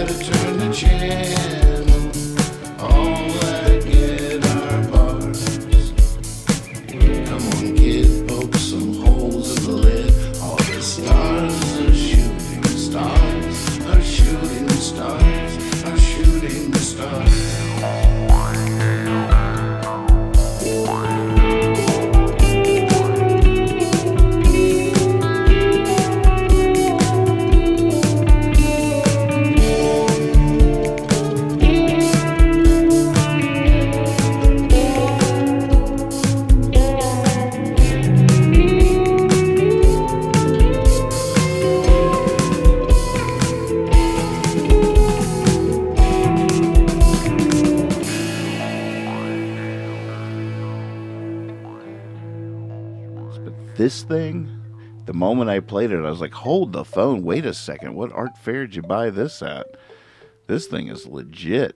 better turn the channel. All that get our bars. Come on, kid, poke some holes in the lid. All the stars are shooting stars, are shooting stars, are shooting stars. This thing, the moment I played it, I was like, hold the phone, wait a second, what art fair did you buy this at? This thing is legit.